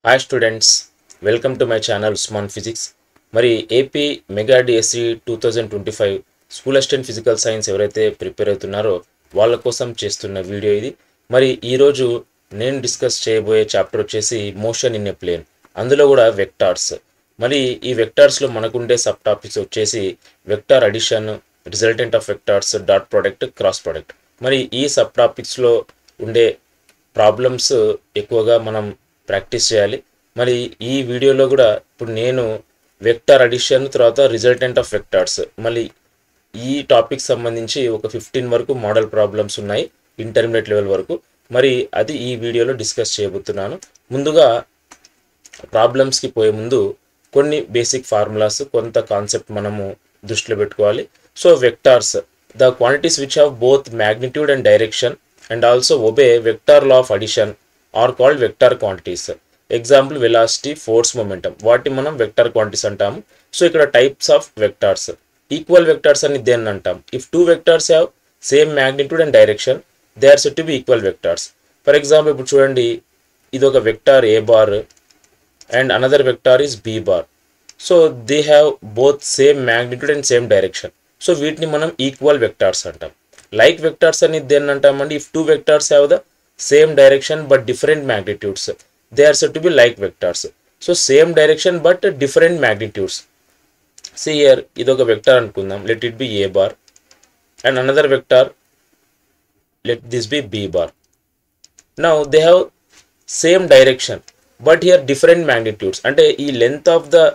Hi students, welcome to my channel Usman physics. మరి AP mega DSC 2025 school assistant physical science ఎవరైతే prepare అవుతున్నారో వాళ్ళ కోసం చేస్తున్న వీడియో ఇది. మరి ఈరోజు నేను డిస్కస్ చేయబోయే చాప్టర్ వచ్చేసి మోషన్ ఇన్ ఎ ప్లేన్, అందులో కూడా వెక్టార్స్. మరి ఈ వెక్టార్స్లో మనకుండే సబ్ టాపిక్స్ వచ్చేసి vector addition, resultant of vectors, dot product, cross product. మరి ఈ సబ్ టాపిక్స్లో ఉండే ప్రాబ్లమ్స్ ఎక్కువగా మనం ప్రాక్టీస్ చేయాలి. మరి ఈ వీడియోలో కూడా ఇప్పుడు నేను వెక్టార్ అడిషన్ తర్వాత రిజల్టెంట్ ఆఫ్ వెక్టార్స్, మళ్ళీ ఈ టాపిక్ సంబంధించి ఒక 15 వరకు మోడల్ ప్రాబ్లమ్స్ ఉన్నాయి ఇంటర్మీడియట్ లెవెల్ వరకు. మరి అది ఈ వీడియోలో డిస్కస్ చేయబోతున్నాను. ముందుగా ప్రాబ్లమ్స్కి పోయే ముందు కొన్ని బేసిక్ ఫార్ములాస్, కొంత కాన్సెప్ట్ మనము దృష్టిలో పెట్టుకోవాలి. So vectors, the quantities which have both magnitude and direction and also obey vector law of addition are called vector quantities. Example velocity, force, momentum, వాటిని మనం వెక్టార్ క్వాంటిటీస్ అంటాము. సో ఇక్కడ types of vectors, equal vectors అని దేన్ని అంటాం? If two vectors have same magnitude and direction they are said to be equal vectors. For example ఇప్పుడు చూడండి, ఇది ఒక vector A bar and another vector is B bar. So they have both same magnitude and same direction. So వీటిని మనం equal vectors అంటాం. Like vectors అని దేన్ని అంటామండి? If two vectors have the same direction but different magnitudes they are said to be like vectors. So same direction but different magnitudes. See here, idoka vector anukundam, let it be a bar, and another vector, let this be b bar. Now they have same direction but here different magnitudes. Ante ee length of the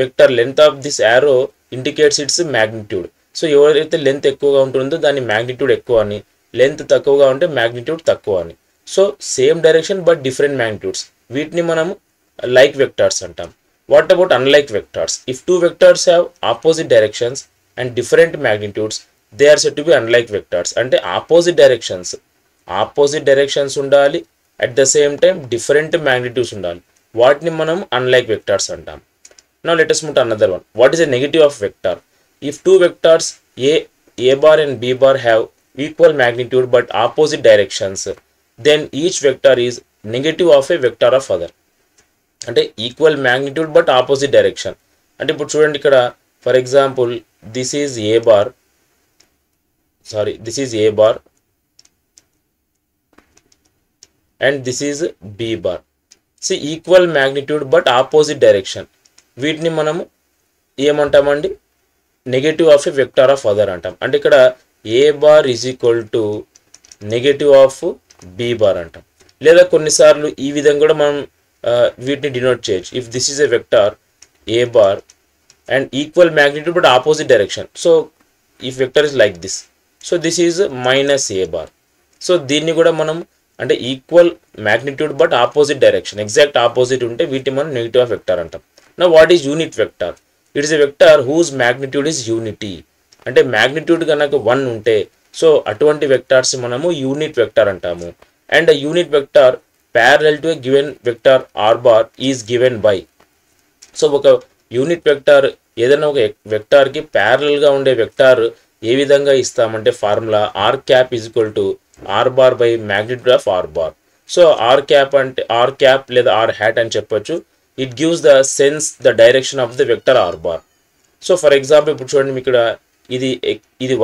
vector, length of this arrow indicates its magnitude. So ఎవరైతే length ఎక్కువగా ఉంటుందో దాని magnitude ఎక్కువ అని, length తక్కువగా ఉంటే magnitude తక్కువ అని. So same direction but different magnitudes, వీటిని మనం లైక్ వెక్టార్స్ అంటాం. What about unlike vectors? If two vectors have opposite directions and different magnitudes they are said to be unlike vectors. అంటే ఆపోజిట్ డైరెక్షన్స్ ఉండాలి, at the same time different magnitudes ఉండాలి, వాటిని మనం unlike vectors అంటాం. Now let us move to another one. What is a negative of vector? If two vectors a bar and b bar have equal magnitude but opposite directions, then each vector is negative of a vector of other. అంటే equal magnitude but opposite direction. అంటే ఇప్పుడు చూడండి, ఇక్కడ for example this is A bar and this is B bar. C equal magnitude but opposite direction, వీటిని మనము ఏమంటామండి? Negative of a vector of other అంటాం. అంటే ఇక్కడ A bar is equal to negative of B bar అంటాం. లేదా కొన్నిసార్లు ఈ విధంగా కూడా మనం వీటిని డినోట్ చేయొచ్చు. If this is a vector A bar and equal magnitude but opposite direction, so if vector is like this, so this is minus A bar. So దీన్ని కూడా మనం అంటే equal magnitude but opposite direction, exact opposite ఉంటే వీటిని మనం negative of vector అంటాం. నా what is unit vector? It is a vector whose magnitude is unity. అంటే మ్యాగ్నిట్యూడ్ కనుక 1 ఉంటే సో అటువంటి వెక్టార్స్ మనము యూనిట్ వెక్టార్ అంటాము. And a unit vector parallel to a given vector r bar is given by. So ఒక unit vector ఏదైనా ఒక వెక్టార్కి ప్యారలల్గా ఉండే వెక్టార్ ఏ విధంగా ఇస్తామంటే formula R cap is equal to R bar by magnitude of R bar. So R cap అంటే ఆర్ క్యాప్ లేదా ఆర్ హ్యాట్ అని చెప్పొచ్చు. It gives the sense the direction of the vector R bar. So for example ఇప్పుడు చూడండి, ఇక్కడ ఇది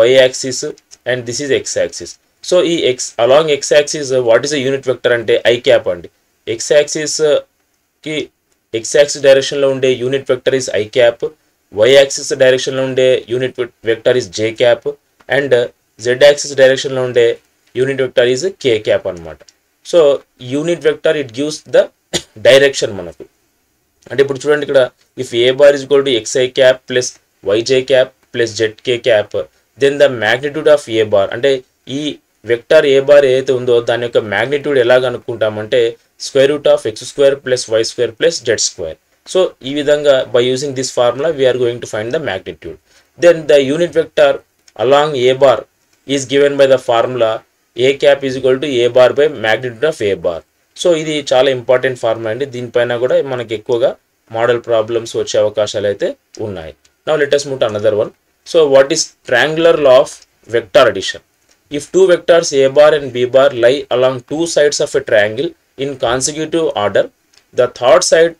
y axis and this is x axis. So ఈ along x axis what is a unit vector అంటే I cap అండి. x axis డైరెక్షన్లో ఉండే unit vector is I cap, y axis డైరెక్షన్లో ఉండే unit vector is J cap and z axis డైరెక్షన్లో ఉండే unit vector is K cap అనమాట. So unit vector it gives the direction మనకు. అంటే ఇప్పుడు చూడండి, ఇక్కడ if A bar is equal to xi cap plus yj cap plus zk cap, then the magnitude of A bar, అంటే ఈ vector A bar ఏదైతే ఉందో దాని యొక్క మ్యాగ్నిట్యూడ్ ఎలా కనుక్కుంటామంటే square root of x² plus y² plus z². So ఈ విధంగా by using this formula we're going to find the magnitude. Then the unit vector along A bar is given by the formula A cap is equal to A bar by magnitude of A bar. So ఇది చాలా important formula అండి. దీనిపైన కూడా మనకి ఎక్కువగా model problems వచ్చే అవకాశాలు అయితే ఉన్నాయి. Now let us move to another one. So what is triangular law of vector addition? If two vectors a bar and b bar lie along two sides of a triangle in consecutive order, the third side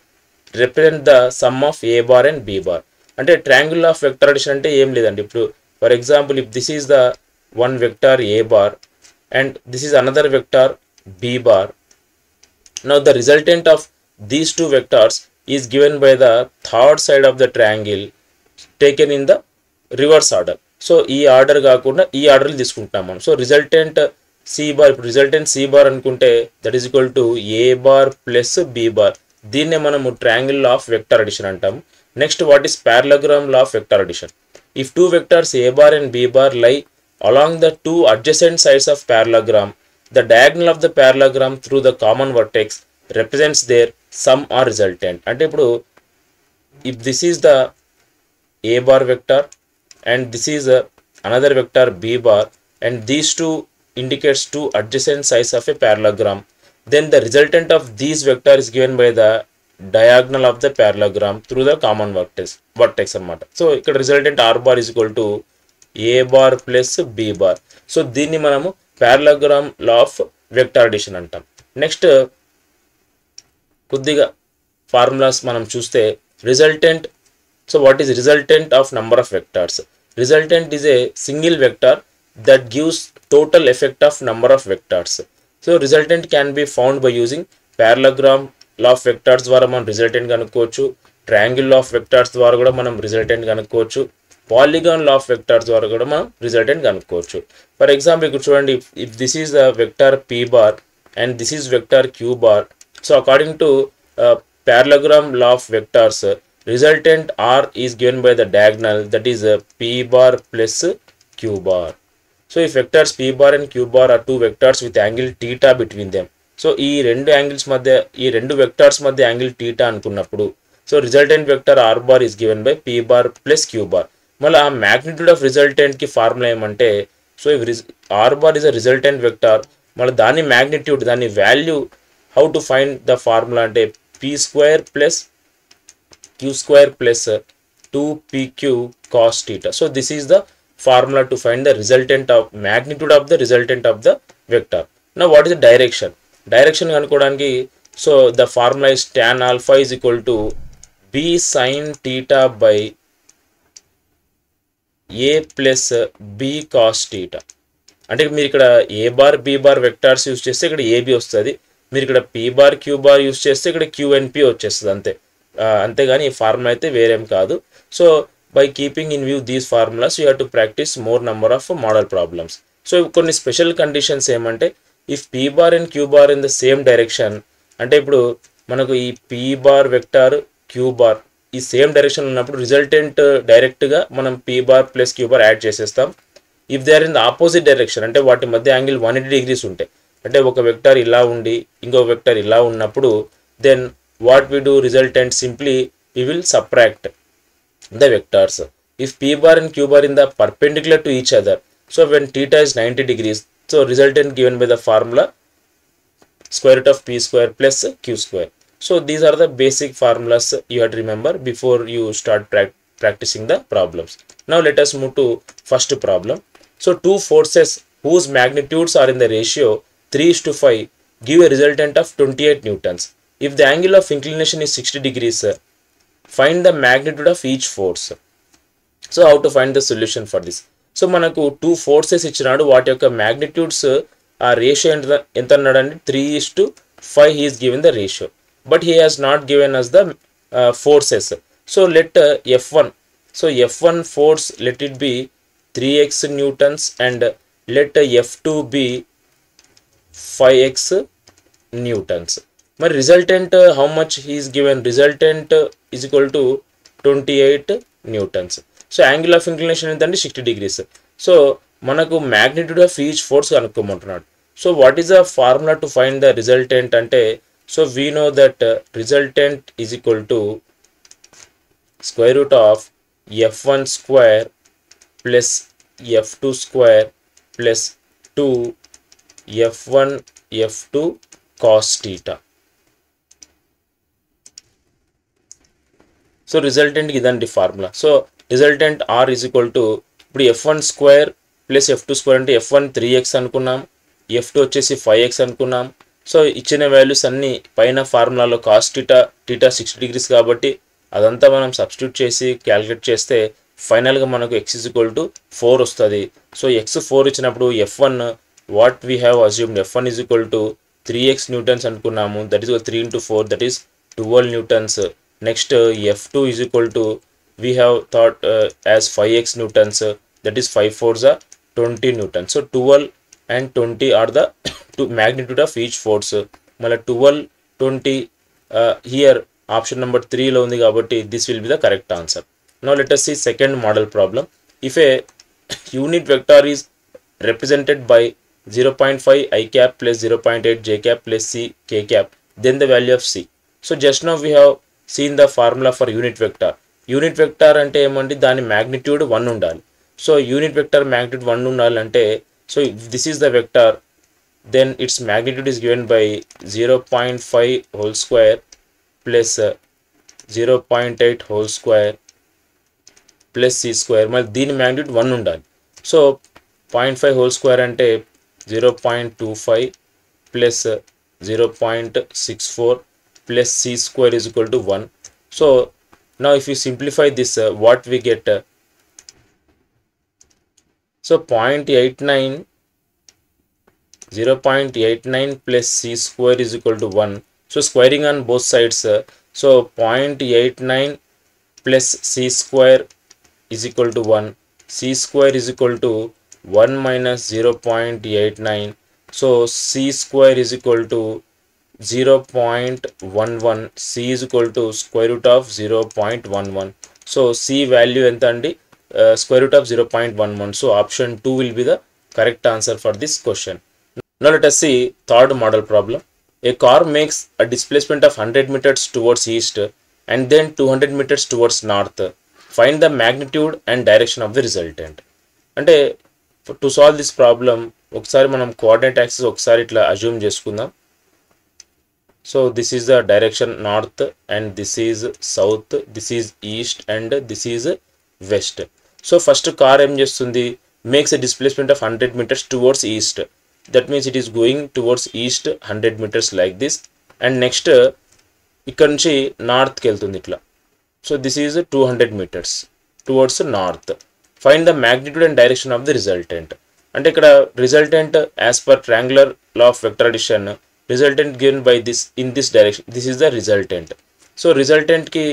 represent the sum of a bar and b bar. అంటే triangle of vector addition అంటే ఏం లేదండి. ఇప్పుడు for example if this is the one vector a bar and this is another vector b bar. Now the resultant of these two vectors is given by the third side of the triangle taken in the reverse order. So ఈ order కాకుండా ఈ ఆర్డర్లు తీసుకుంటాం మనం. So resultant C bar, ఇప్పుడు resultant C bar అనుకుంటే that is equal to A bar plus B bar. దీన్నే మనము ట్రయాంగిల్ ఆఫ్ వెక్టర్ అడిషన్ అంటాము. Next what is parallelogram law of vector addition? If two vectors A bar and B bar lie along the two adjacent sides of parallelogram, the diagonal of the parallelogram through the common vertex represents their sum or resultant. అంటే ఇప్పుడు if this is the a bar vector and this is another vector b bar and these two indicates two adjacent sides of a parallelogram, then the resultant of these vector is given by the diagonal of the parallelogram through the common vertex అన్నమాట. So ఇక్కడ resultant r bar is equal to a bar plus b bar. So దీన్ని మనము parallelogram law of vector addition అంటాం. Next కొద్దిగా formulas మనం చూస్తే resultant. So what is resultant of number of vectors? Resultant is a single vector that gives total effect of number of vectors. So resultant can be found by using parallelogram law of vectors ద్వారా మనం resultant కనుక్కోవచ్చు. Triangle law of vectors ద్వారా కూడా మనం resultant కనుక్కోవచ్చు. Polygon law of vectors ద్వారా కూడా మనం రిజల్టెంట్ కనుక్కోవచ్చు. ఫర్ ఎగ్జాంపుల్ ఇక్కడ చూడండి, if this is the vector p bar and this is vector q bar. So according to parallelogram law of vectors, resultant r is given by the diagonal that is p bar plus q bar. So if vectors p bar and q bar are two vectors with angle theta between them. So ఈ రెండు angles మధ్య, ఈ రెండు vectors మధ్య angle theta అనుకున్నప్పుడు, so resultant vector r bar is given by p bar plus q bar. మళ్ళీ ఆ magnitude of రిజల్టెంట్కి formula ఏమంటే, so if r bar is a resultant vector, మళ్ళీ దాని మ్యాగ్నిట్యూడ్, దాని value how to find the formula అంటే p square plus q square plus 2pq cos theta. So this is the formula to find the resultant of magnitude of the resultant of the vector. Now what is the direction? Direction kanukodaniki, so the formula is tan alpha is equal to b sin theta by a plus b cos theta. అంటే మీరు ఇక్కడ a bar b bar vectors use చేస్తే ఇక్కడ ab వస్తుంది, మీరు ఇక్కడ p bar q bar use చేస్తే ఇక్కడ q and p వచ్చేస్తుంది అంతే. అంతేగాని ఈ ఫార్ములా అయితే వేరేం కాదు. So by keeping in view these formulas you have to practise more number of model problems. So కొన్ని స్పెషల్ కండిషన్స్ ఏమంటే, if p bar and q bar in the same direction, అంటే ఇప్పుడు మనకు ఈ p bar vector q bar ఈ same direction ఉన్నప్పుడు resultant డైరెక్ట్గా మనం p bar plus q bar add చేసేస్తాం. If they are in the opposite direction, అంటే వాటి మధ్య యాంగిల్ 180 degrees ఉంటాయి, అంటే ఒక వెక్టర్ ఇలా ఉండి ఇంకో వెక్టర్ ఇలా ఉన్నప్పుడు, then what we do resultant simply we will subtract the vectors. If p bar and q bar in the perpendicular to each other, so when theta is 90 degrees, so resultant given by the formula square root of p square plus q square. So these are the basic formulas you have to remember before you start practicing the problems. Now let us move to first problem. So two forces whose magnitudes are in the ratio 3:5 give a resultant of 28 newtons. If the angle of inclination is 60 degrees, find the magnitude of each force. So how to find the solution for this? So manaku two forces ichinaadu, vaati yokka magnitudes ఆ ratio ఎంత అన్నాడండి 3:5 he is given the ratio, but he has not given us the forces. So let F1, so F1 force let it be 3x newtons and let F2 be 5x newtons. మరి resultant how much he is given? Resultant is equal to 28 newtons. So angle of inclination ఏంటంటే 60 degrees. So మనకు magnitude of each force కనుక్కోమంటున్నాడు. So what is the formula to find the resultant అంటే, so we know that resultant is equal to square root of f1 square plus f2 square plus 2 f1 f2 cos theta. So రిజల్టెంట్కి ఇదండి ఫార్ములా. So resultant r is equal to, ఇప్పుడు f1 square plus f2 square అంటే f1 3x అనుకున్నాం, f2 వచ్చేసి 5x అనుకున్నాం. So ఇచ్చిన values అన్నీ పైన ఫార్ములాలో కాస్ టీటా 60 degrees కాబట్టి అదంతా మనం సబ్స్టిట్యూట్ చేసి క్యాలిక్యులేట్ చేస్తే ఫైనల్గా మనకు x = 4 వస్తుంది. సో x4 ఇచ్చినప్పుడు f1 what we have assumed f1 = 3x newtons అనుకున్నాము. That is 3 × 4 that is 12 newtons. Next f2 we have thought as 5x newtons, that is 5 4s are 20 newtons. So 12 and 20 are the magnitude of each force. Mala 12 20 here option number 3 lo undi kabatti this will be the correct answer. Now let us see second model problem. If a unit vector is represented by 0.5 I cap plus 0.8 j cap plus c k cap, then the value of c. So just now we have seen the formula for unit vector. Unit vector అంటే ఏమండి, దాని magnitude 1 ఉండాలి. So unit vector magnitude 1 ఉండాలంటే so this is the vector, then its magnitude is given by 0.5 whole square plus 0.8 whole square plus C square. మళ్ళీ దీని magnitude 1 ఉండాలి. So 0.5 whole square అంటే 0.25 plus 0.64 plus C square is equal to 1. So now if you simplify this what we get, so 0.89 plus c square is equal to 1. So squaring on both sides, so 0.89 plus c square is equal to 1. C square is equal to 1 minus 0.89. So c square is equal to 0.11. c is equal to square root of 0.11. so c value enta andi, square root of 0.11. so option 2 will be the correct answer for this question. Now let us see third model problem. A car makes a displacement of 100 meters towards east and then 200 meters towards north. Find the magnitude and direction of the resultant. అంటే to solve this problem ఒకసారి మనం coordinate axis ఒకసారి ఇట్లా assume చేసుకుందాం. So this is the direction north and this is south, this is east and this is west. So first car em chestundi, makes a displacement of 100 meters towards east. That means it is going towards east 100 meters like this, and next ikkada nunchi north ki veltundi itla. So this is 200 meters towards north. Find the magnitude and direction of the resultant. అంటే ఇక్కడ resultant as per triangular law of vector addition, resultant given by this in this direction, this is the resultant. So resultant ki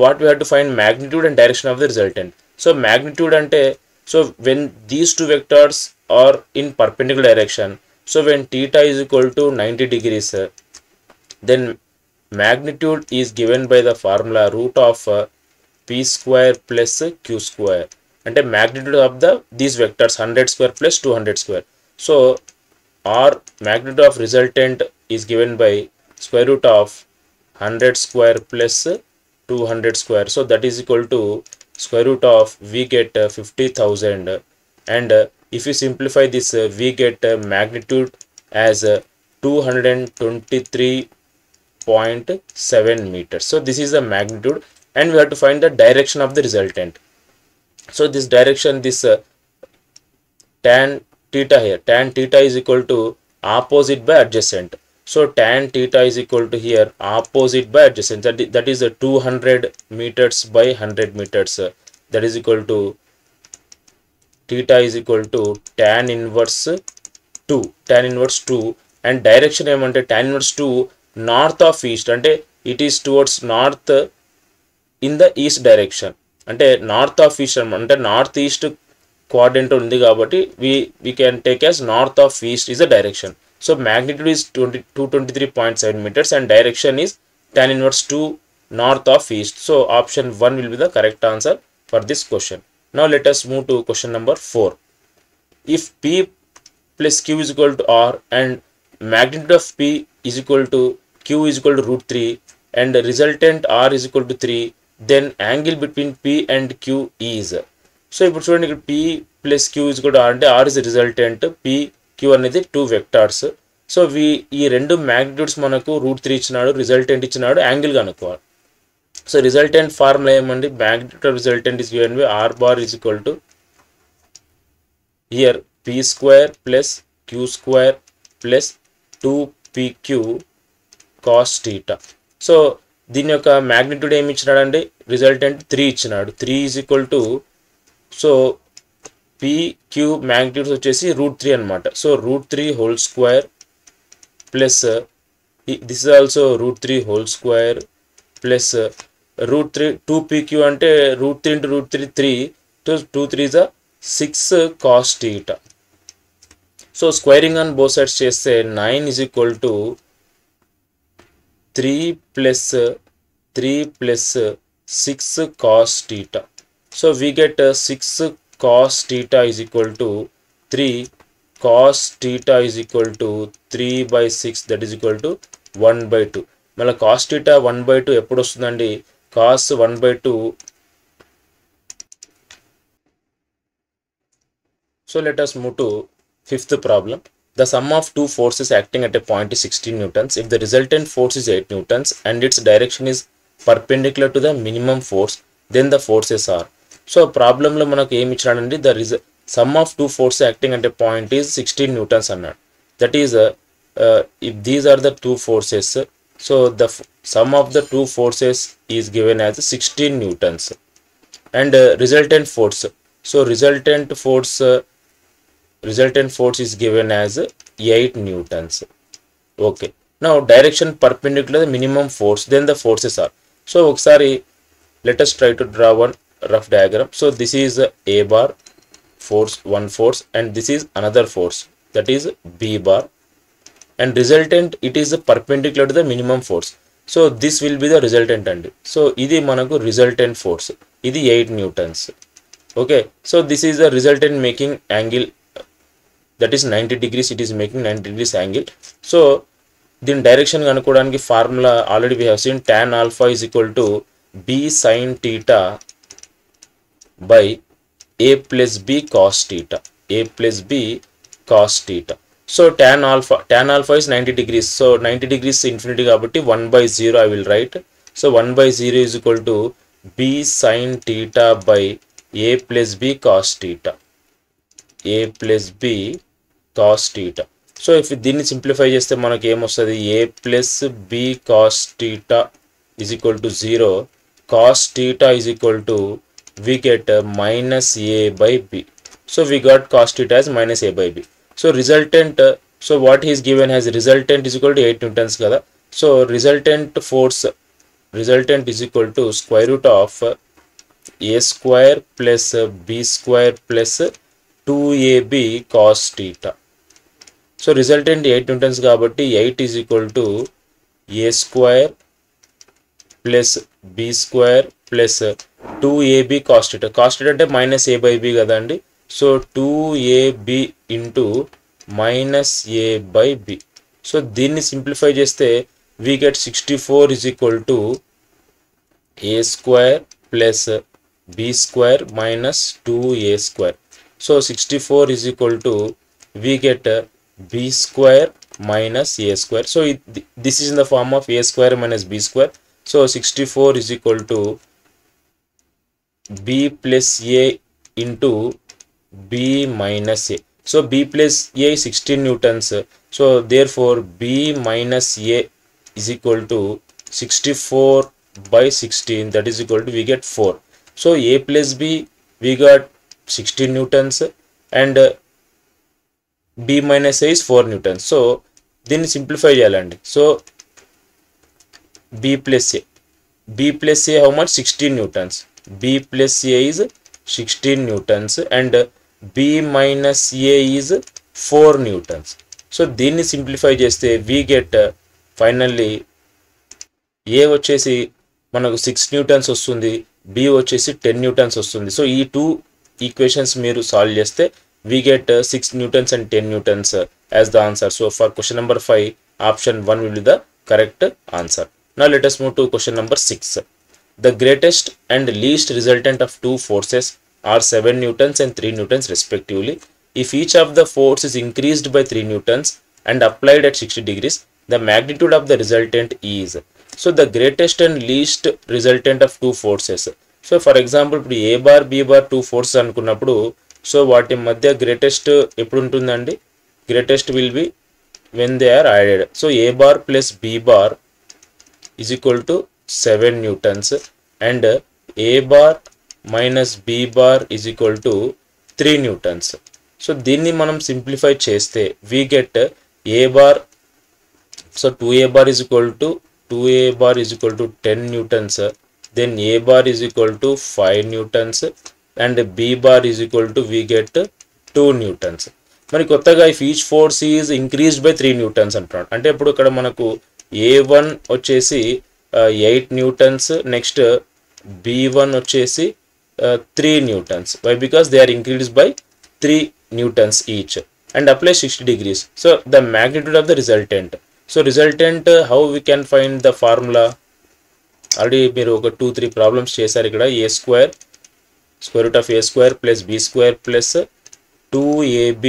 what we have to find magnitude and direction of the resultant. So magnitude ante, so when these two vectors are in perpendicular direction, so when theta is equal to 90 degrees, then magnitude is given by the formula root of p square plus q square. ante magnitude of these vectors 100 square plus 200 square. So or magnitude of resultant is given by square root of 100 square plus 200 square. So that is equal to square root of, we get 50,000, and if you simplify this we get magnitude as 223.7 meters. So this is the magnitude, and we have to find the direction of the resultant. So this direction, this tan theta here, tan theta is equal to opposite by adjacent. So tan theta is equal to here opposite by adjacent, that is 200 meters by 100 meters, that is equal to theta is equal to tan inverse 2, and direction ఏమంటే tan inverse 2 north of east, అంటే it is towards north in the east direction, అంటే north of east అంటే north east coordinate ఉంది కాబట్టి we can take as north of east is the direction. So magnitude is 223.7 meters and direction is tan inverse 2 north of east. So option 1 will be the correct answer for this question. Now let us move to question number 4. If p plus q is equal to r and magnitude of p is equal to q is equal to root 3 and resultant r is equal to 3, then angle between p and q is. So ఇప్పుడు చూడండి, ఇక్కడ p plus q is కూడా అంటే r is resultant, p q అనేది 2 vectors. So ఈ రెండు magnitudes మనకు √3 ఇచ్చినాడు, రిజల్టెంట్ ఇచ్చినాడు, యాంగిల్ కనుక్కోవాలి. సో రిజల్టెంట్ ఫార్ములా ఏమండి, magnitude resultant is given by r bar is equal to hear p square plus q square plus 2p 2pq cos theta. So దీని యొక్క మ్యాగ్నిట్యూడ్ ఏమి ఇచ్చినాడండి, రిజల్టెంట్ 3 ఇచ్చినాడు. 3 is equal to, so pq magnitudes వచ్చేసి √3 అనమాట. So √3 whole square plus this is also √3 whole square plus √3 2pq అంటే √3 into √3 3, so 2 3 is 6 cos theta. So squaring on both sides చేస్తే 9 is equal to 3 plus 6 cos theta. So we get 6 cos theta is equal to 3 cos theta is equal to 3 by 6, that is equal to 1 by 2. మళ్ళీ cos theta 1 by 2 ఎప్పుడు వస్తుందండి, cos 1 by 2. So let us move to fifth problem. The sum of two forces acting at a point is 16 newtons. If the resultant force is 8 newtons and its direction is perpendicular to the minimum force, then the forces are. So problem lo manaku em ichadandi, the sum of two forces acting at a point is 16 newtons annadu. That is if these are the two forces, so the sum of the two forces is given as 16 newtons and resultant force. So resultant force is given as 8 newtons. Okay, now direction perpendicular to the minimum force, then the forces are. So okkasari let us try to draw one rough diagram. So this is a bar force, one force, and this is another force, that is b bar, and resultant it is perpendicular to the minimum force. So this will be the resultant andi. So idi manaku resultant force, idi 8 newtons. Okay, so this is the resultant making angle, that is 90 degrees, it is making 90 degrees angle. So దీని direction కనుక్కోవడానికి formula already we have seen, tan alpha is equal to b sin theta by a plus b cos theta, a plus b cos theta. So tan alpha is 90 degrees, so 90 degrees infinity కాబట్టి 1 by 0 I will write. So 1 by 0 is equal to b sin theta by a plus b cos theta, a plus b cos theta. So if దీన్ని simplify చేస్తే మనకి ఏమొస్తుంది, a plus b cos theta is equal to 0, cos theta is equal to, we get minus a by b. So we got cos theta as minus a by b. So resultant, so what he is given as resultant is equal to 8 newtons kada. So resultant force, resultant is equal to square root of a square plus b square plus 2ab cos theta. So resultant 8 newtons కాబట్టి 8 is equal to a square plus b square plus 2ab cos theta. Cos theta అంటే minus a by b కదండి. So 2ab into minus a by b. So దీన్ని simplify చేస్తే we get 64 is equal to a square plus b square minus 2a square. So 64 is equal to, we get b square minus a square. So this is in the form of a square minus b square. So 64 is equal to b plus a into b minus a. So b plus a is 16 newtons. So therefore b minus a is equal to 64 by 16, that is equal to, we get 4. So a plus b we got 16 newtons and b minus a is 4 newtons. So దీన్ని simplify చేయాలండి. So b plus a how much, 16 newtons. b plus a is 16 newtons and b minus a is 4 newtons. So దీన్ని simplify చేస్తే we get finally a వచ్చేసి మనకు 6 newtons వస్తుంది, b వచ్చేసి 10 newtons వస్తుంది. So ఈ టూ ఈక్వేషన్స్ మీరు సాల్వ్ చేస్తే we get 6 newtons and 10 newtons as the answer. So for question number 5, option 1 will be the correct answer. Now let us move to question number 6. The greatest and least resultant of two forces are 7 newtons and 3 newtons respectively. If each of the force is increased by 3 newtons and applied at 60 degrees, the magnitude of the resultant is. So the greatest and least resultant of two forces. So for example, ఇప్పుడు a bar b bar two forces అనుకున్నప్పుడు, so వాటి మధ్య greatest ఎప్పుడు ఉంటుందండి, greatest will be when they are added. So A bar plus B bar is equal to 7 newtons and A bar minus B bar is equal to 3 newtons. So దీన్ని మనం simplify చేస్తే we get A bar, so 2A bar is equal to 10 newtons, then A bar is equal to 5 newtons and B bar is equal to we get 2 newtons. మరి కొత్తగా if each force is increased by 3 newtons అంటున్నాడు. అంటే ఇప్పుడు ఇక్కడ మనకు A1 వచ్చేసి 8 newtons, next B1 వచ్చేసి 3 newtons. Why? Because they are increased by 3 newtons each and apply 60 degrees. So the magnitude of the resultant. So resultant, how we can find the formula? Already మీరు ఒక 2-3 problems చేశారు ఇక్కడ. A square square root of A square plus B square plus 2AB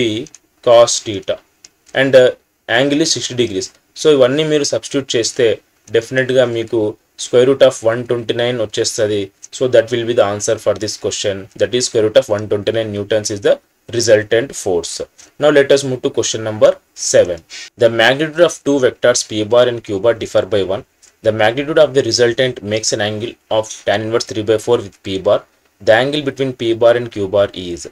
cos theta and angle is 60 degrees. So ఇవన్నీ మీరు substitute చేస్తే డెఫినెట్గా మీకు square root of 129 వచ్చేస్తుంది. So that will be the answer for this question. That is square root of 129 newtons is the resultant force. Now let us move to question number 7. The magnitude of two vectors P bar and Q bar differ by 1. The magnitude of the resultant makes an angle of tan inverse 3/4 with P bar. The angle between P bar and Q bar is.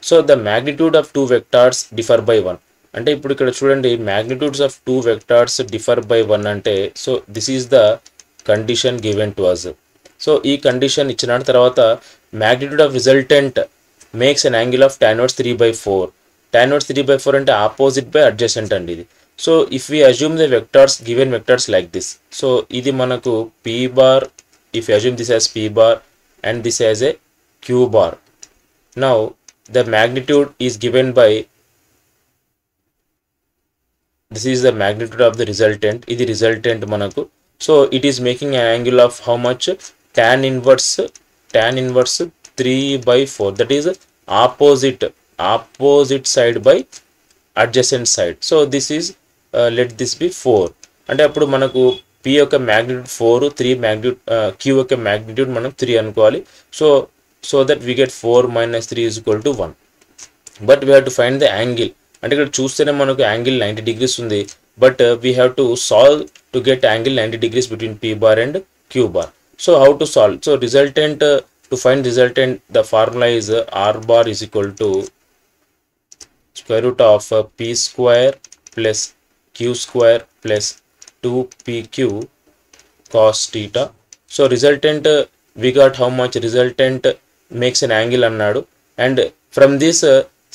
So the magnitude of two vectors differ by 1. అంటే ఇప్పుడు ఇక్కడ చూడండి magnitudes of two vectors differ by 1 అంటే so this is the condition given to us. So ఈ condition ఇచ్చిన తర్వాత magnitude of resultant makes an angle of tan inverse 3/4. Tan inverse 3/4 అంటే opposite by adjacent అండి ఇది. So if we assume the vectors, given vectors like this, so ఇది మనకు P bar, if you assume this as P bar and this as a Q bar. Now the magnitude is given by, this is the magnitude of the resultant, ఇది resultant మనకు. So it is making an angle of how much? Tan inverse 3/4, that is opposite side by adjacent side. So this is let this be 4. అంటే అప్పుడు మనకు P యొక్క magnitude 4, 3 magnitude Q యొక్క magnitude మనం 3 అనుకోవాలి. So that we get 4 minus 3 is equal to 1. But we have to find the angle. అంటే ఇక్కడ చూస్తేనే మనకు యాంగిల్ 90 degrees ఉంది. But we have to solve to get angle 90 degrees between P bar and Q bar. So how to solve? So resultant, to find resultant, the formula is R bar is equal to square root of P square plus Q square plus 2PQ cos theta. So resultant, we got how much? Resultant makes an angle అన్నాడు. And from this,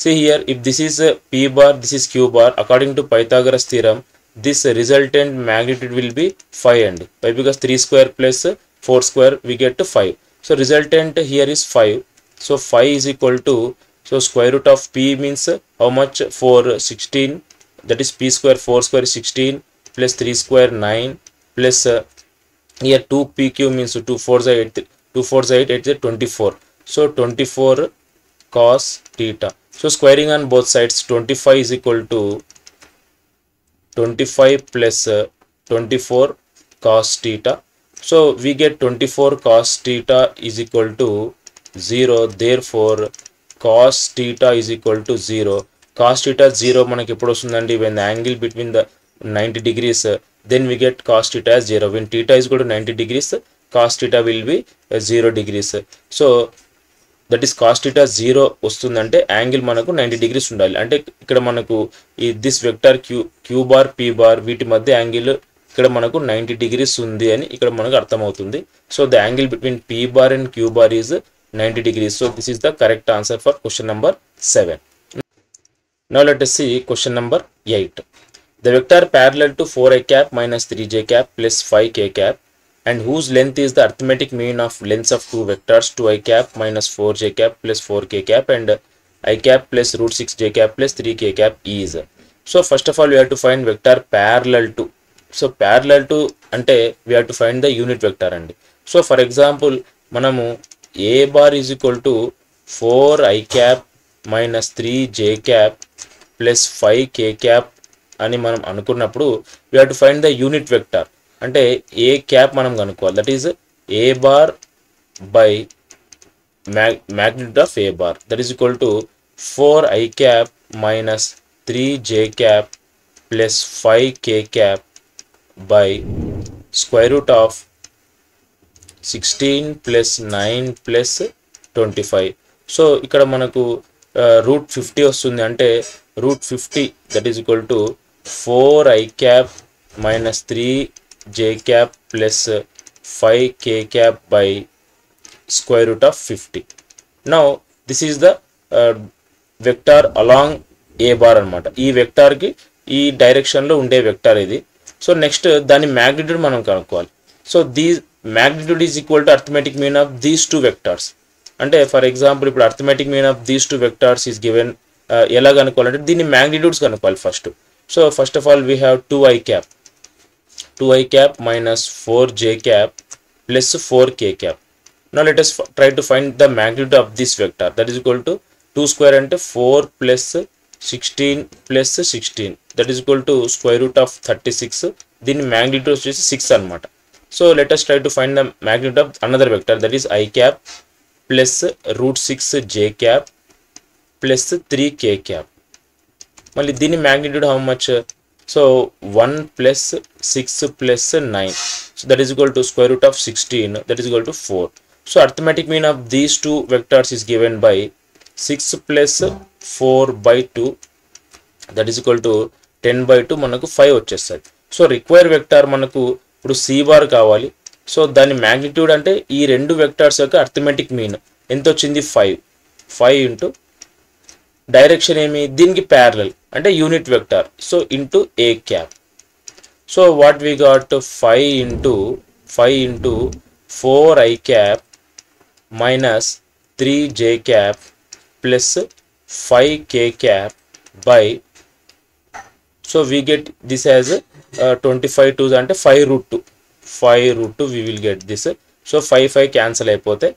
see here, if this is P bar, this is Q bar, according to Pythagoras theorem, this resultant magnitude will be 5 and why? Because 3 square plus 4 square we get to 5. So resultant here is 5. So 5 is equal to, so square root of P means how much? 4, 16, that is P square, 4 square 16 plus 3 square 9 plus here 2PQ means 2 4s 8, 2 4s 8, 8 is 24. So 24 cos theta. So squaring on both sides, 25 is equal to 25 plus 24 cos theta. So we get 24 cos theta is equal to 0. Therefore cos theta is equal to 0. Cos theta 0 మనకి ఎప్పుడు వస్తుందండి? When the angle between the 90 degrees, then we get cos theta as 0. When theta is equal to 90 degrees, cos theta will be 0 degrees. So that is cos theta 0 వస్తుందంటే angle మనకు 90 degrees ఉండాలి. అంటే ఇక్కడ మనకు ఈ this vector Q bar P bar వీటి మధ్య angle ఇక్కడ మనకు 90 degrees ఉంది అని ఇక్కడ మనకు అర్థమవుతుంది. So the angle between P bar and Q bar is 90 degrees. So this is the correct answer for question number 7. Now let us see question number 8. The vector parallel to 4i cap minus 3j cap plus 5k cap and whose length is the arithmetic mean of lengths of two vectors 2i cap minus 4j cap plus 4k cap and I cap plus root 6j cap plus 3k cap is. So first of all we have to find vector parallel to. So parallel to అంటే we have to find the unit vector అండి. So for example మనము A bar is equal to 4i cap minus 3j cap plus 5k cap అని మనం అనుకున్నప్పుడు we have to find the unit vector. అంటే A cap మనం కనుక్కోవాలి. That is A bar by magnitude of A bar, that is equal to 4i cap minus 3j cap plus 5k cap by square root of 16 plus 9 plus 25. So ఇక్కడ మనకు root 50 వస్తుంది అంటే root 50 that is equal to 4i cap minus 3j cap plus 5k cap by square root of 50. Now this is the vector along a bar అనమాట. ఈ వెక్టార్కి ఈ డైరెక్షన్లో ఉండే vector ఇది. సో నెక్స్ట్ దాని మ్యాగ్నిట్యూడ్ మనం కనుక్కోవాలి. So magnitude is equal to arithmetic mean of these two vectors. అంటే ఫర్ ఎగ్జాంపుల్ ఇప్పుడు arithmetic mean of these two vectors is given. ఎలా కనుక్కోవాలంటే దీని మ్యాగ్నిట్యూడ్స్ కనుక్కోవాలి first. So first of all we have 2i cap minus 4j cap plus 4k cap. Now let us try to find the magnitude of this vector. That is equal to 2 square అంటే 4 plus 16 plus 16 that is equal to square root of 36. దీని magnitude వచ్చేసి 6 అనమాట. So let us try to find the magnitude of another vector, that is I cap plus root 6 j cap plus 3k cap. Mali dini magnitude how much? So 1 plus 6 plus 9. So that is equal to square root of 16, that is equal to 4. So arithmetic mean of these two vectors is given by 6 plus 4 by 2, that is equal to 10 by 2 మనకు 5 వచ్చేస్తుంది. So require vector మనకు ఇప్పుడు C bar కావాలి. So దాని magnitude అంటే ఈ రెండు vectors యొక్క అర్థమెటిక్ మీన్ ఎంత వచ్చింది 5 ఇంటూ డైరెక్షన్ ఏమి దీనికి ప్యారలల్ అంటే unit vector. So into A cap. So what we got 5 into 4i cap minus 3j cap plus 5k cap by, so we get this as 25 2s అంటే 5 root 2 we will get this. So 5 cancel అయిపోతే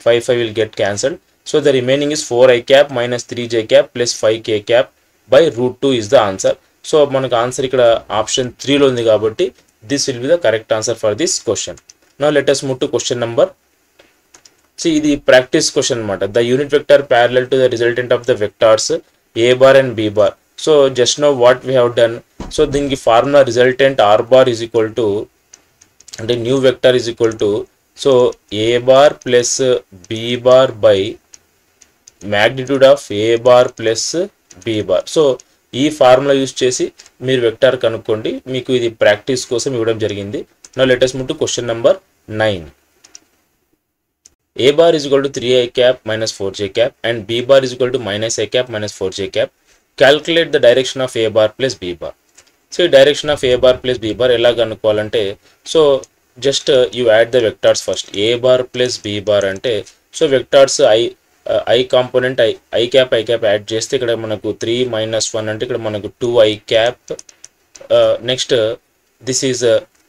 5 will get cancelled. So the remaining is 4i cap minus 3j cap plus 5k cap by root 2 is the answer. So మనకు answer ఇక్కడ option 3 లో ఉంది కాబట్టి this will be the correct answer for this question. Now let us move to question number. See ఇది practice question అనమాట. The unit vector parallel to the resultant of the vectors a bar and b bar. So just now what we have done, so దీనికి formula resultant r bar is equal to అంటే new vector is equal to so a bar plus b bar by magnitude of a bar plus b bar. So ఈ formula use చేసి మీరు vector కనుక్కోండి. మీకు ఇది practice కోసం ఇవ్వడం జరిగింది. Now let us move to question number 9. A bar is equal to 3i cap minus 4j cap and b bar is equal to minus i cap minus 4j cap. Calculate the direction of a bar plus b bar. So direction of a bar plus b bar ఎలా కనుక్కోవాలంటే so just you add the vectors first. a bar plus b bar అంటే so vectors i component i cap add చేస్తే ఇక్కడ మనకు 3 minus 1 అంటే ఇక్కడ మనకు 2i cap. Next this is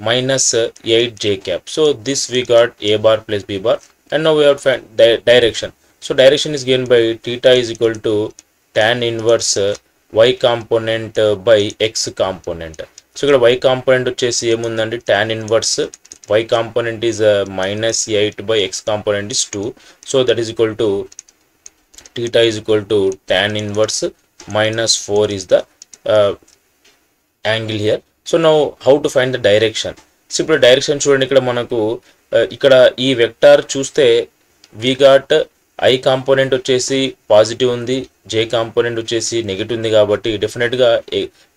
minus 8j cap. So this we got a bar plus b bar. And now we have to find direction. So direction is given by theta is equal to tan inverse y component by x component. So ఇక్కడ y component వచ్చేసి ఏముందండి tan inverse y component is minus 8 by x component is 2. So that is equal to theta is equal to tan inverse minus 4 is the angle here. So now how to find the direction? So ఇప్పుడు direction చూడండి. ఇక్కడ మనకు ఇక్కడ ఈ vector చూస్తే we got I component వచ్చేసి positive ఉంది, J component వచ్చేసి నెగిటివ్ ఉంది కాబట్టి డెఫినెట్గా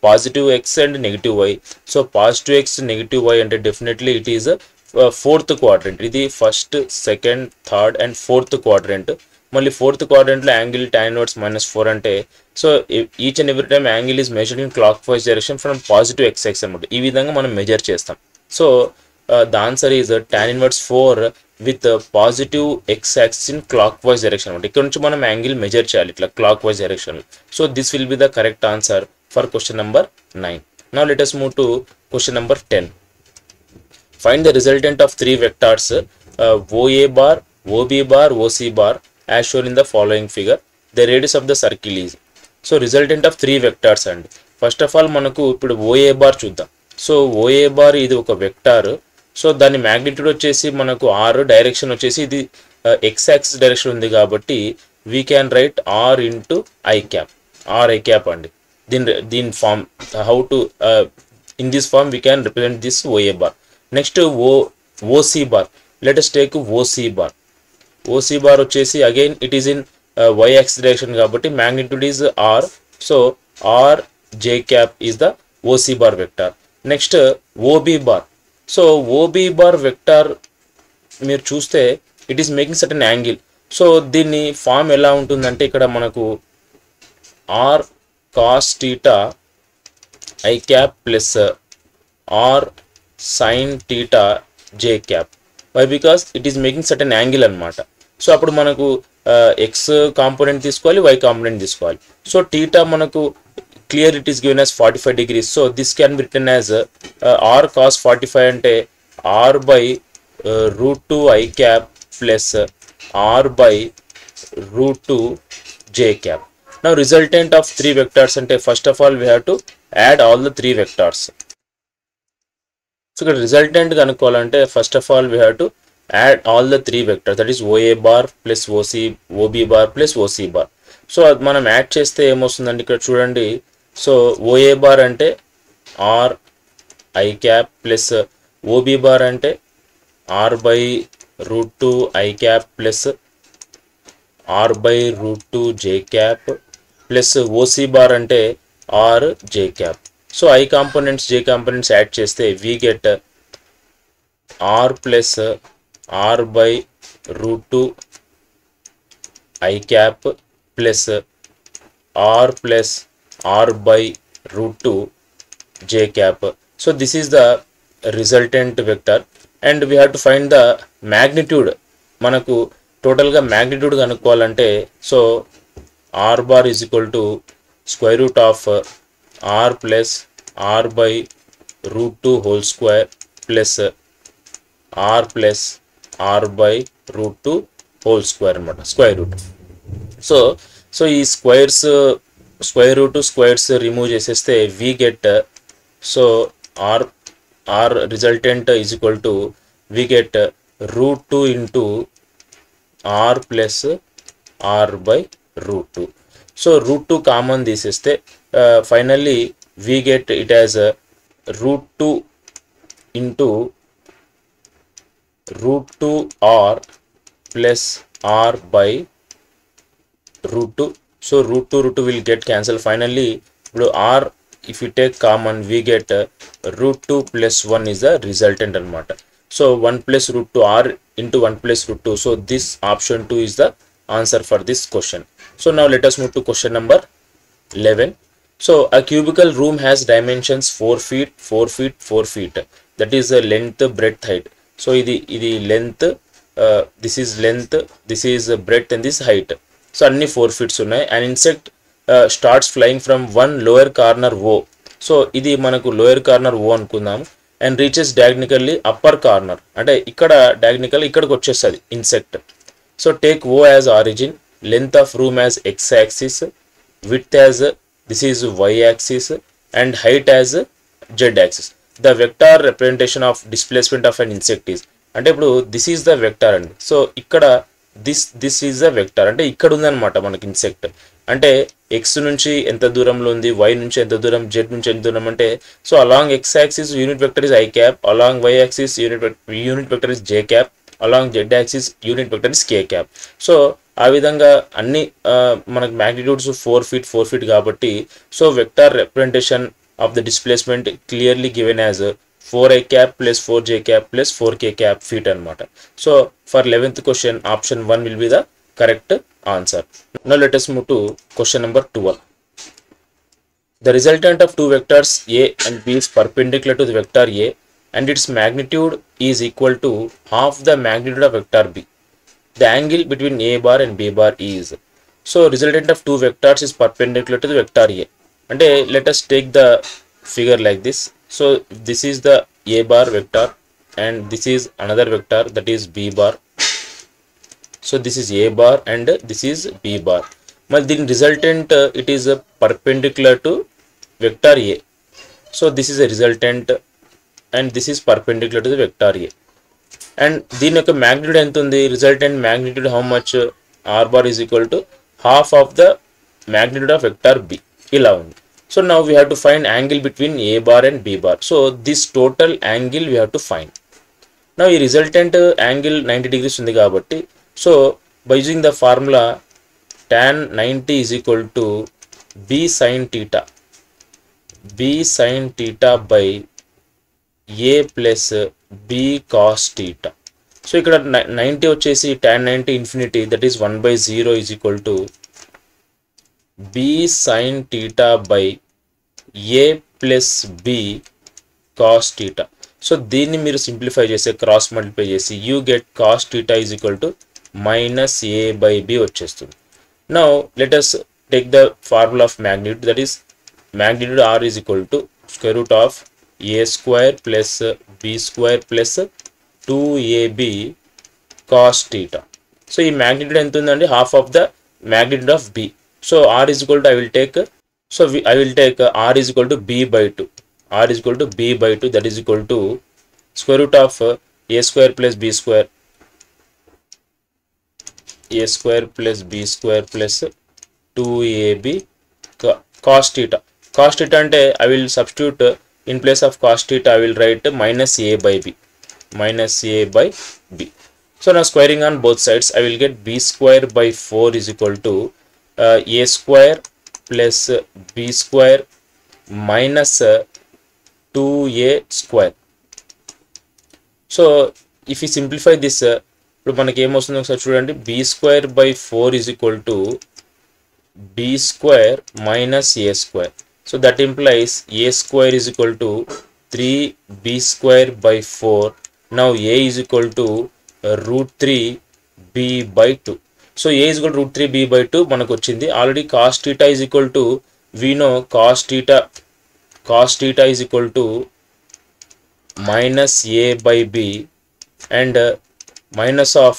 positive X and negative Y. So positive X negative Y అంటే definitely it is fourth quadrant. ఇది first second third and fourth quadrant. మళ్ళీ ఫోర్త్ క్వాడ్రెంట్లో యాంగిల్ tan inverse -4 అంటే so each and every time angle is measured in clockwise direction from positive X axis అనమాట. ఈ విధంగా మనం measure చేస్తాం. So the answer is tan inverse 4 with positive x axis in clockwise direction. ఇక్కడ నుంచి మనం angle measure చేయాలి ఇట్లా clockwise direction. So this will be the correct answer for question number 9. Now let us move to question number 10. Find the resultant of three vectors OA bar, OB bar, OC bar as shown in the following figure. The radius of the circle is. So resultant of three vectors and first of all మనకు ఇప్పుడు OA bar చూద్దాం. So OA bar ఇది ఒక vector. So దాని magnitude వచ్చేసి మనకు r, direction వచ్చేసి ఇది x యాక్సిస్ డైరెక్షన్ ఉంది కాబట్టి we can write r into I cap అండి. దీని form, how to in this form we can represent this OA bar. Next OC bar. Let us take OC bar. OC bar వచ్చేసి again it is in y axis direction కాబట్టి magnitude is r. So r j cap is the OC bar vector. Next OB bar. So OB bar vector మీరు చూస్తే it is making certain angle. So దీన్ని form ఎలా ఉంటుందంటే ఇక్కడ మనకు r cos theta I cap plus r sin theta j cap. Why? Because it is making certain angle అన్నమాట. So అప్పుడు మనకు x కాంపోనెంట్ తీసుకోవాలి, y కాంపోనెంట్ తీసుకోవాలి. సో theta మనకు clear it is given as 45 degrees. So this can be written as r cos 45 అంటే r by root 2 I cap plus r by root 2 j cap. Now resultant of 3 vectors ante first of all we have to add all the 3 vectors. So resultant kanukovalante first of all we have to add all the 3 vectors, that is OA bar plus OB bar plus OC bar. So మనం add చేస్తే ఏమొస్తుందండి ఇక్కడ చూడండి. So OA bar అంటే r I cap plus OB bar అంటే r by root 2 I cap plus r by root 2 j cap plus OC bar అంటే r j cap. So I components j components add చేస్తే we get r plus r by root 2 I cap plus r plus r by root 2 j cap. So this is the resultant vector and we have to find the magnitude. మనకు టోటల్గా magnitude కనుక్కోవాలంటే so r bar is equal to square root of r plus r by root 2 whole square plus r plus r by root 2 whole square అన్నమాట, square root. So ఈ square root squares remove చేసేస్తే we get so r resultant is equal to we get root 2 into r plus r by root 2. So root 2 common తీసేస్తే finally we get it as root 2 into root 2 r plus r by root 2. So root 2 will get cancelled. Finally r if you take common we get root 2 plus 1 is the resultant anamata. So 1 plus root 2 r into 1 plus root 2. So this option 2 is the answer for this question. So now let us move to question number 11. So a cubical room has dimensions 4 feet, 4 feet, 4 feet. That is length, breadth, height. So ఇది length, this is length, this is breadth and this height. So అన్ని 4 feet ఉన్నాయి. An insect starts flying from one lower corner O. So ఇది మనకు lower corner O అనుకుందాం and reaches diagonally upper corner. అంటే ఇక్కడ diagonally ఇక్కడికి వచ్చేస్తుంది insect. So take O as origin, length of room as x axis, width as this is y axis and height as z axis. The vector representation of displacement of an insect is, అంటే ఇప్పుడు this is the vector అండి. So ఇక్కడ this is the vector అంటే ఇక్కడ ఉందన్నమాట మనకి insect. అంటే x నుంచి ఎంత దూరంలో ఉంది, y నుంచి ఎంత దూరం, z నుంచి ఎంత దూరం అంటే so along x axis unit vector is i cap, along y axis unit vector is j cap, along z axis unit vector is k cap. So ఆ విధంగా అన్ని మనకు మ్యాగ్నిట్యూడ్స్ 4 feet 4 feet కాబట్టి so vector representation of the displacement clearly given as 4i cap plus 4j cap plus 4k cap feet అనమాట. So for 11th question option 1 will be the correct answer. Now let us move to question number 12. The resultant of two vectors a and b is perpendicular to the vector a and its magnitude is equal to half the magnitude of vector b. The angle between a bar and b bar is. So resultant of two vectors is perpendicular to the vector a. And let us take the figure like this. So this is the a bar vector and this is another vector, that is b bar. So this is a bar and this is b bar. But the resultant it is perpendicular to vector a. So this is a resultant and this is perpendicular to the vector a. And దీని యొక్క magnitude ఎంత ఉంది, resultant magnitude how much, r bar is equal to half of the magnitude of vector b ఇలా ఉంది. So now we have to find angle between A bar and B bar. So this total angle we have to find. Now ఈ resultant angle 90 degrees ఉంది కాబట్టి, so by using the formula tan 90 is equal to B sin theta by A plus B cos theta. So ఇక్కడ 90 వచ్చేసి tan 90 infinity, that is 1/0 is equal to B sin theta by A plus B cos theta. So దీన్ని మీరు simplify చేస్తే, cross multiply చేసి, you get cos theta is equal to minus A by B వచ్చేస్తుంది. Now let us take the formula of magnitude, that is magnitude R is equal to square root of A square plus B square plus 2AB cos theta. So ఈ magnitude ఎంత ఉందండి? Half of the magnitude of B. So R is equal to, I will take R is equal to B by 2. R is equal to B by 2, that is equal to square root of A square plus B square B square plus 2AB cos theta. Cos theta అంటే I will substitute in place of cos theta, I will write minus A by B. So now squaring on both sides, I will get B square by 4 is equal to A square plus B square minus 2A square. So if you simplify this, ఇప్పుడు మనకి ఏమొస్తుందో ఒకసారి చూడండి. B square by 4 is equal to B square minus A square. So that implies A square is equal to 3B square by 4. Now A is equal to root 3B by 2. So A is equal to root 3B by 2 మనకు వచ్చింది. Already cos theta is equal to, we know cos theta is equal to minus A by B, and minus of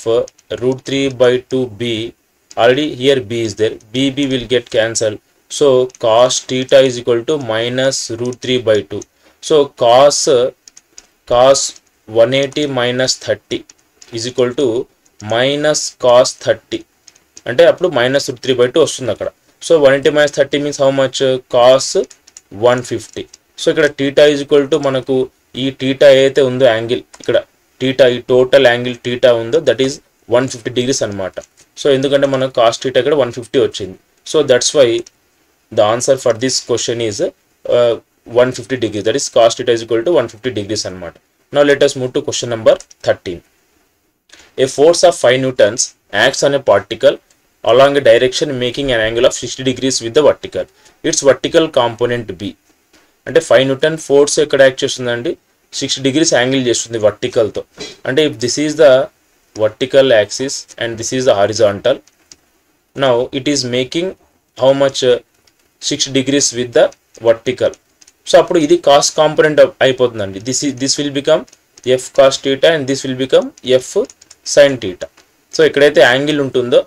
root 3 by 2B, already here B is there, B will get cancelled. So cos theta is equal to minus root 3 by 2. So cos 180 minus 30 is equal to minus cos 30, అంటే అప్పుడు minus root 3 by 2 వస్తుంది అక్కడ. So 180 minus 30 means how much? Cos 150. So ఇక్కడ theta is equal to, మనకు ఈ theta ఏదైతే ఉందో angle, ఇక్కడ theta, ఈ టోటల్ యాంగిల్ theta ఉందో, దట్ ఈస్ 150 degrees అనమాట. సో ఎందుకంటే మనకు cos theta ఇక్కడ 150 వచ్చింది. So that's why the answer for this question is 150 degrees, that is cos theta is equal to 150 degrees అనమాట. Now let us move to question number 13. A force of 5 newtons acts on a particle along a direction making an angle of 60 degrees with the vertical. Its vertical component B. అంటే 5 Newton force ఎక్కడ act చేస్తుందండి? 60 degrees angle చేస్తుంది వర్టికల్తో. అంటే if this is the vertical axis and this is the horizontal, now it is making how much 60 degrees with the vertical. So అప్పుడు ఇది cos component అయిపోతుందండి. this will become F cos theta and this will become F sin theta. So ఎక్కడైతే angle ఉంటుందో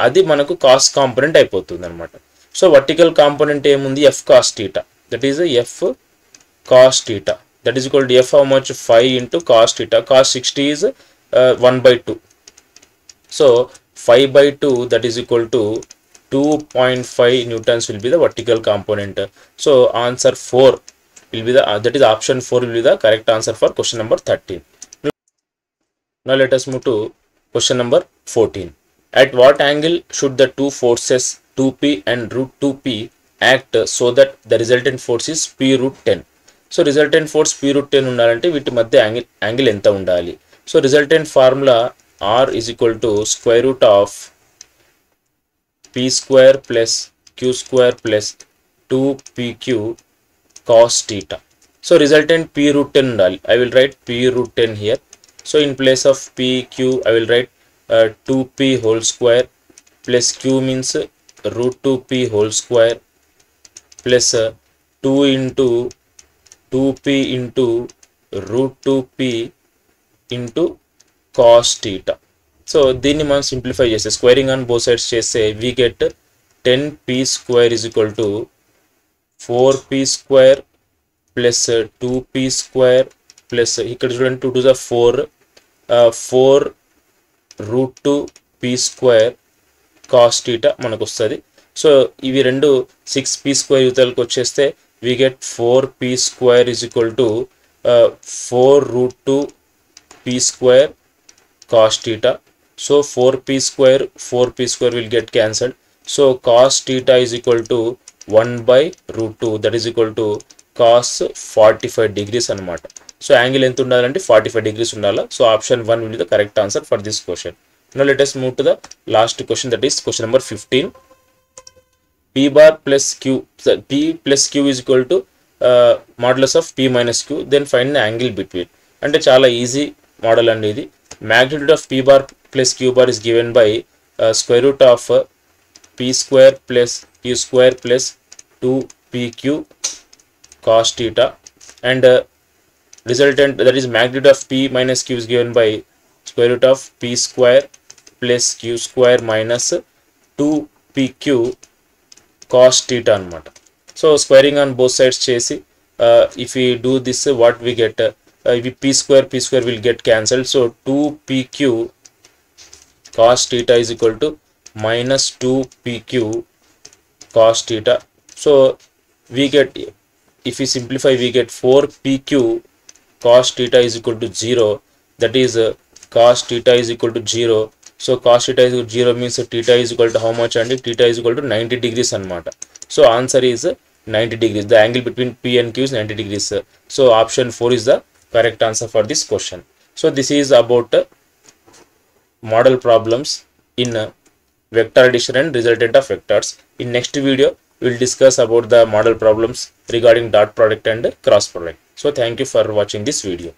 అది మనకు cos component అయిపోతుంది అనమాట. So vertical component ఏముంది? F cos theta, that is F cos theta, that is equal to F how much? 5 into cos theta. Cos 60 is 1/2. So 5/2, that is equal to 2.5 newtons will be the vertical component. So answer 4 will be the, that is option 4 will be the correct answer for question number 13. Now let us move to question number 14. At what angle should the two forces 2p and root 2p act so that the resultant force is p root 10? So resultant force p root 10 ఉండాలంటే వీటి మధ్య angle ఎంత ఉండాలి? So resultant formula R is equal to square root of p square plus q square plus 2pq cos theta. So resultant p root 10 ఉండాలి. I will write p root 10 here. So in place of pq I will write 2p whole square plus q means root 2p whole square plus 2 into 2p into root 2p into cos theta. So దీన్ని మనం simplify చేస్తే, squaring on both sides చేస్తే we get 10p square is equal to 4p square plus 2p square plus ఇక్కడ చూడండి 2 to the 4 root 2p square cos theta మనకు వస్తుంది. So ఇవి రెండు 6p స్క్వేర్ యువతలకు వచ్చేస్తే we get 4p square is equal to 4 root 2 p square cos theta. So 4p square will get cancelled. So cos theta is equal to 1 by root 2, that is equal to cos 45 degrees anamata. So angle ఎంత ఉండాలంటే 45 degrees ఉండాలా. So option 1 will be the correct answer for this question. Now let us move to the last question, that is question number 15. P bar plus Q, P plus Q is equal to modulus of P minus Q, then find the angle between. అంటే చాలా easy model అండి ఇది. Magnitude of P bar plus Q bar is given by square root of P square plus Q square plus 2PQ cos theta, and resultant, that is magnitude of P minus Q, is given by square root of P square plus Q square minus 2PQ cos theta anamata. So squaring on both sides chesi, if we do this, what we get, if P square will get cancelled. So 2PQ cos theta is equal to minus 2PQ cos theta. So we get, if we simplify, we get 4PQ cos theta is equal to 0, that is cos theta is equal to 0. So cos theta is equal to 0 means theta is equal to how much, and theta is equal to 90 degrees anamata. So answer is 90 degrees. The angle between P and Q is 90 degrees. So option 4 is the correct answer for this question. So this is about model problems in vector addition and resultant of vectors. In next video we will discuss about the model problems regarding dot product and cross product. So thank you for watching this video.